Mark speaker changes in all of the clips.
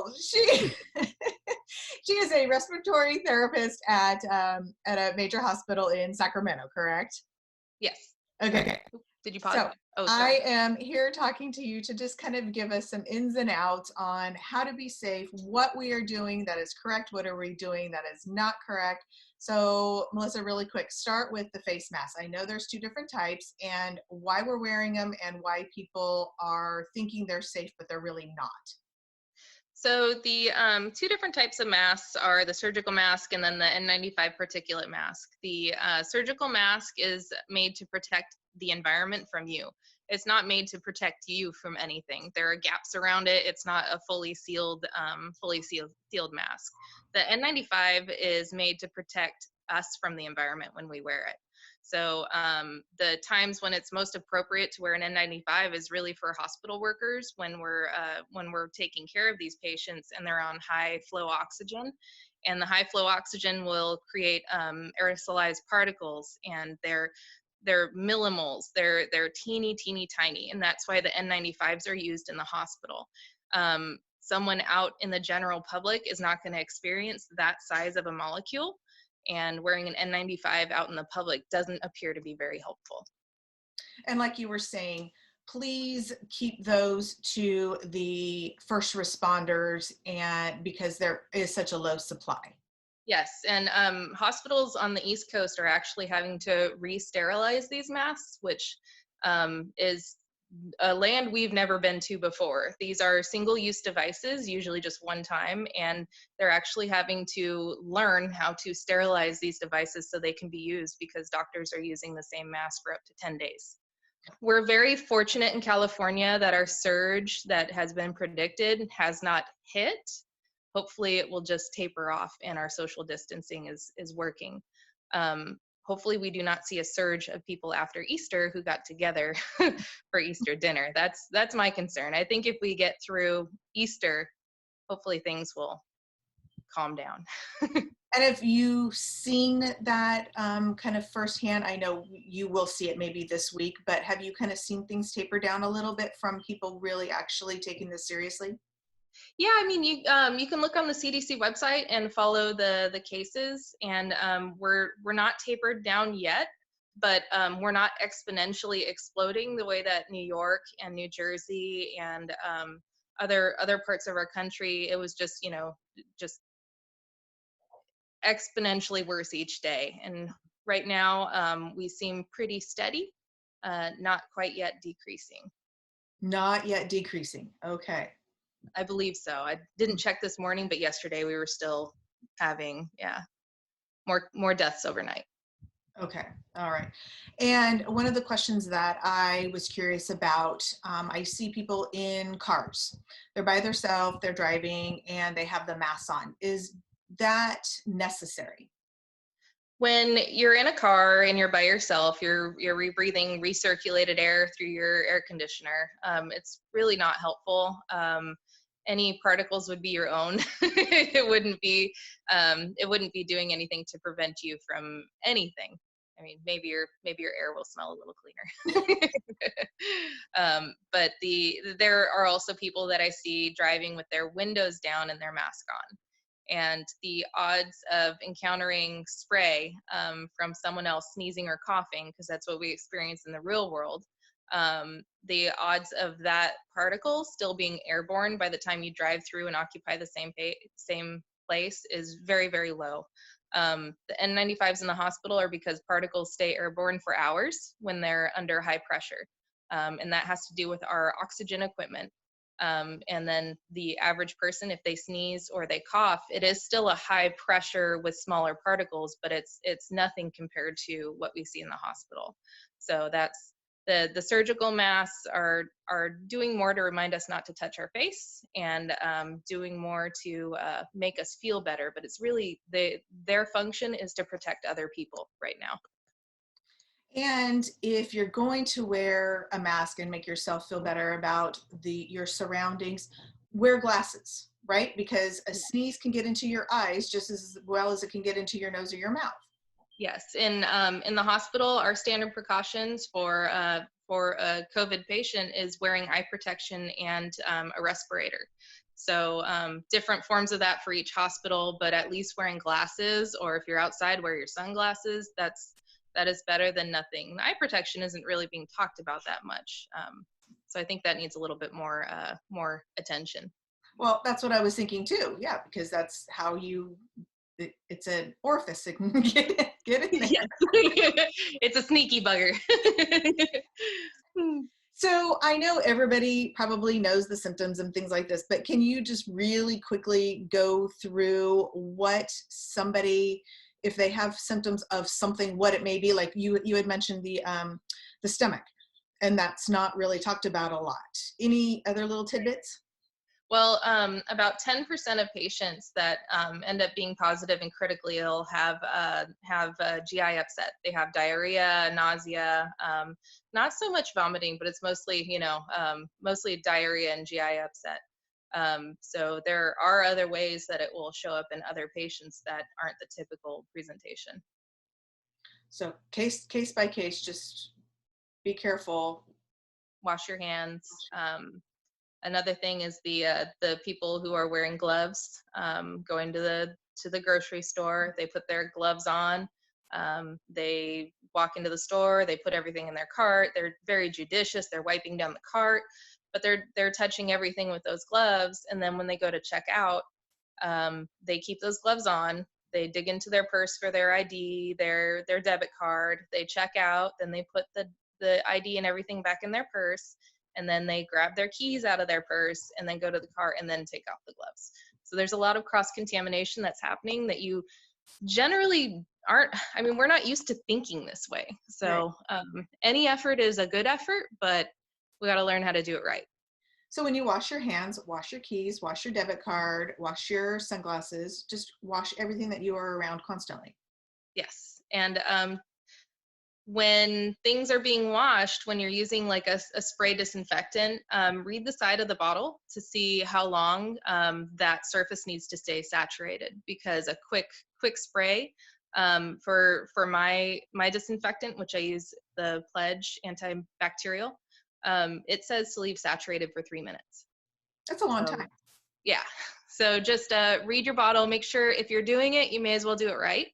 Speaker 1: Fairfield. She she is a respiratory therapist at a major hospital in Sacramento, correct?
Speaker 2: Yes.
Speaker 1: Okay.
Speaker 2: Did you pause?
Speaker 1: So
Speaker 2: Oh,
Speaker 1: I
Speaker 2: sorry.
Speaker 1: am here talking to you to just kind of give us some ins and outs on how to be safe, what we are doing that is correct, what are we doing that is not correct. So Melissa, really quick, start with the face mask. I know there's two different types and why we're wearing them and why people are thinking they're safe, but they're really not.
Speaker 2: So the two different types of masks are the surgical mask and then the N95 particulate mask. The surgical mask is made to protect the environment from you. It's not made to protect you from anything. There are gaps around it. It's not a fully sealed mask. The N95 is made to protect us from the environment when we wear it. So the times when it's most appropriate to wear an N95 is really for hospital workers when we're taking care of these patients and they're on high flow oxygen, and the high flow oxygen will create aerosolized particles, and they're millimoles. They're teeny tiny, and that's why the N95s are used in the hospital. Someone out in the general public is not going to experience that size of a molecule, and wearing an N95 out in the public doesn't appear to be very helpful.
Speaker 1: And like you were saying, please keep those to the first responders, and because there is such a low supply.
Speaker 2: Yes, and hospitals on the East Coast are actually having to re-sterilize these masks, which is a land we've never been to before. These are single-use devices, usually just one time, and they're actually having to learn how to sterilize these devices so they can be used because doctors are using the same mask for up to 10 days. We're very fortunate in California that our surge that has been predicted has not hit. Hopefully it will just taper off and our social distancing is working. Hopefully we do not see a surge of people after Easter who got together for Easter dinner. That's my concern. I think if we get through Easter, hopefully things will calm down.
Speaker 1: And if you've seen that kind of firsthand, I know you will see it maybe this week, but have you kind of seen things taper down a little bit from people really actually taking this seriously?
Speaker 2: Yeah, I mean, you can look on the CDC website and follow the cases, and we're not tapered down yet, but we're not exponentially exploding the way that New York and New Jersey and other parts of our country. It was just just exponentially worse each day, and right now we seem pretty steady, not quite yet decreasing.
Speaker 1: Not yet decreasing. Okay.
Speaker 2: I believe so. I didn't check this morning, but yesterday we were still having, more deaths overnight.
Speaker 1: Okay. All right. And one of the questions that I was curious about, I see people in cars. They're by themselves, they're driving, and they have the masks on. Is that necessary?
Speaker 2: When you're in a car and you're by yourself, you're rebreathing recirculated air through your air conditioner. It's really not helpful. Any particles would be your own. It wouldn't be doing anything to prevent you from anything. I mean, maybe your air will smell a little cleaner. But there are also people that I see driving with their windows down and their mask on. And the odds of encountering spray from someone else sneezing or coughing, because that's what we experience in the real world, the odds of that particle still being airborne by the time you drive through and occupy the same place is very, very low. The N95s in the hospital are because particles stay airborne for hours when they're under high pressure. And that has to do with our oxygen equipment. And then the average person, if they sneeze or they cough, it is still a high pressure with smaller particles, but it's nothing compared to what we see in the hospital. So that's the surgical masks are doing more to remind us not to touch our face, and doing more to make us feel better. But it's really their function is to protect other people right now.
Speaker 1: And if you're going to wear a mask and make yourself feel better about your surroundings, wear glasses, right? Because a sneeze can get into your eyes just as well as it can get into your nose or your mouth.
Speaker 2: Yes, in the hospital, our standard precautions for a COVID patient is wearing eye protection and a respirator. So different forms of that for each hospital, but at least wearing glasses, or if you're outside, wear your sunglasses. That is better than nothing. Eye protection isn't really being talked about that much. So I think that needs a little bit more attention.
Speaker 1: Well, that's what I was thinking too. Yeah, because that's how it's an orifice that can get in there.
Speaker 2: Yes. It's a sneaky bugger.
Speaker 1: So I know everybody probably knows the symptoms and things like this, but can you just really quickly go through what somebody, if they have symptoms of something, what it may be? Like you had mentioned the stomach, and that's not really talked about a lot. Any other little tidbits?
Speaker 2: Well, about 10% of patients that end up being positive and critically ill have GI upset. They have diarrhea, nausea, not so much vomiting, but it's mostly, mostly diarrhea and GI upset. So there are other ways that it will show up in other patients that aren't the typical presentation.
Speaker 1: So case by case, just be careful.
Speaker 2: Wash your hands. Another thing is the people who are wearing gloves, going to the grocery store. They put their gloves on. They walk into the store. They put everything in their cart. They're very judicious. They're wiping down the cart, but they're touching everything with those gloves. And then when they go to check out, they keep those gloves on. They dig into their purse for their ID, their debit card. They check out. Then they put the ID and everything back in their purse. And then they grab their keys out of their purse and then go to the car and then take off the gloves. So there's a lot of cross-contamination that's happening that you generally aren't, I mean, we're not used to thinking this way. So any effort is a good effort, but we got to learn how to do it right.
Speaker 1: So when you wash your hands, wash your keys, wash your debit card, wash your sunglasses, just wash everything that you are around constantly.
Speaker 2: Yes. And when things are being washed, when you're using like a spray disinfectant, read the side of the bottle to see how long that surface needs to stay saturated, because a quick spray for my disinfectant, which I use the Pledge antibacterial, it says to leave saturated for 3 minutes.
Speaker 1: That's a long time.
Speaker 2: Yeah. So just read your bottle. Make sure if you're doing it, you may as well do it right.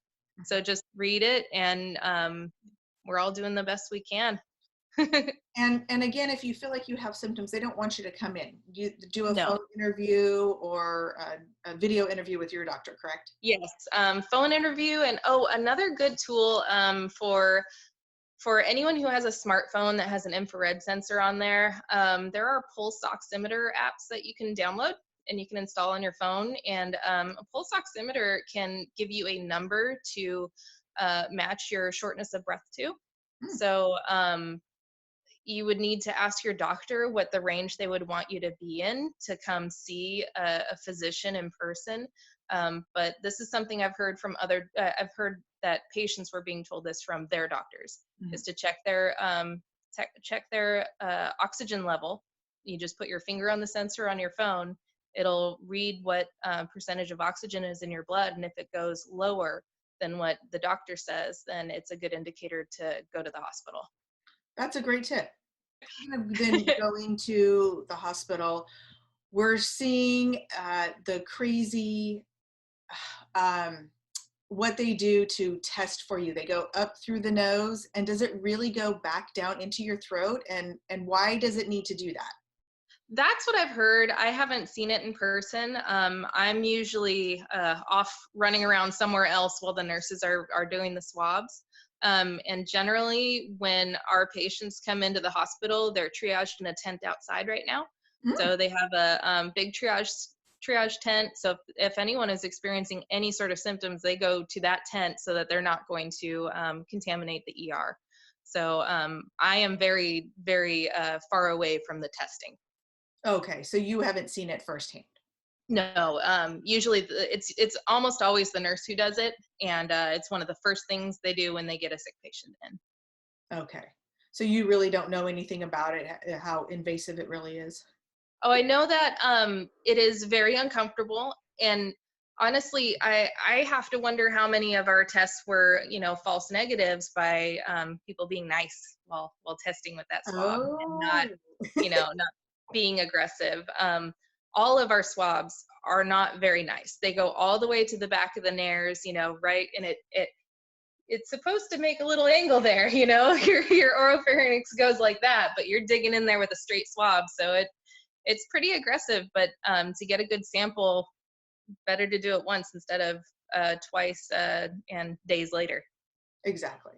Speaker 2: So just read it, and we're all doing the best we can.
Speaker 1: And again, if you feel like you have symptoms, they don't want you to come in. You do a
Speaker 2: No.
Speaker 1: phone interview or a video interview with your doctor, correct?
Speaker 2: Yes, phone interview. And another good tool for anyone who has a smartphone that has an infrared sensor on there, there are pulse oximeter apps that you can download and you can install on your phone. And a pulse oximeter can give you a number to match your shortness of breath to. So you would need to ask your doctor what the range they would want you to be in to come see a physician in person. But this is something I've heard from I've heard that patients were being told this from their doctors, is to check their oxygen level. You just put your finger on the sensor on your phone. It'll read what percentage of oxygen is in your blood. And if it goes lower than what the doctor says, then it's a good indicator to go to the hospital.
Speaker 1: That's a great tip. Then going to the hospital, we're seeing the crazy, what they do to test for you. They go up through the nose, and does it really go back down into your throat? And why does it need to do that?
Speaker 2: That's what I've heard. I haven't seen it in person. I'm usually off running around somewhere else while the nurses are doing the swabs. And generally, when our patients come into the hospital, they're triaged in a tent outside right now. So they have a big triage tent. So if anyone is experiencing any sort of symptoms, they go to that tent so that they're not going to contaminate the ER. So I am very, very far away from the testing.
Speaker 1: Okay, so you haven't seen it firsthand.
Speaker 2: No, usually it's almost always the nurse who does it, and it's one of the first things they do when they get a sick patient in.
Speaker 1: Okay, so you really don't know anything about it, how invasive it really is?
Speaker 2: Oh, I know that it is very uncomfortable, and honestly, I have to wonder how many of our tests were, false negatives by people being nice while testing with that swab, and not, not being aggressive. all of our swabs are not very nice. They go all the way to the back of the nares, right, and it's supposed to make a little angle there, your oropharynx goes like that, but you're digging in there with a straight swab, so it's pretty aggressive. But to get a good sample, better to do it once instead of twice and days later.
Speaker 1: Exactly.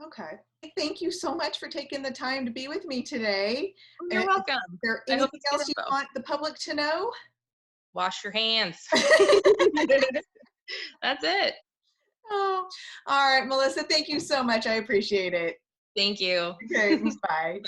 Speaker 1: Okay. Thank you so much for taking the time to be with me today.
Speaker 2: You're welcome.
Speaker 1: Is there
Speaker 2: I hope
Speaker 1: anything
Speaker 2: it's good
Speaker 1: else you
Speaker 2: info.
Speaker 1: want the public to know?
Speaker 2: Wash your hands. That's it.
Speaker 1: Oh, all right, Melissa, thank you so much. I appreciate it.
Speaker 2: Thank you.
Speaker 1: Okay, bye.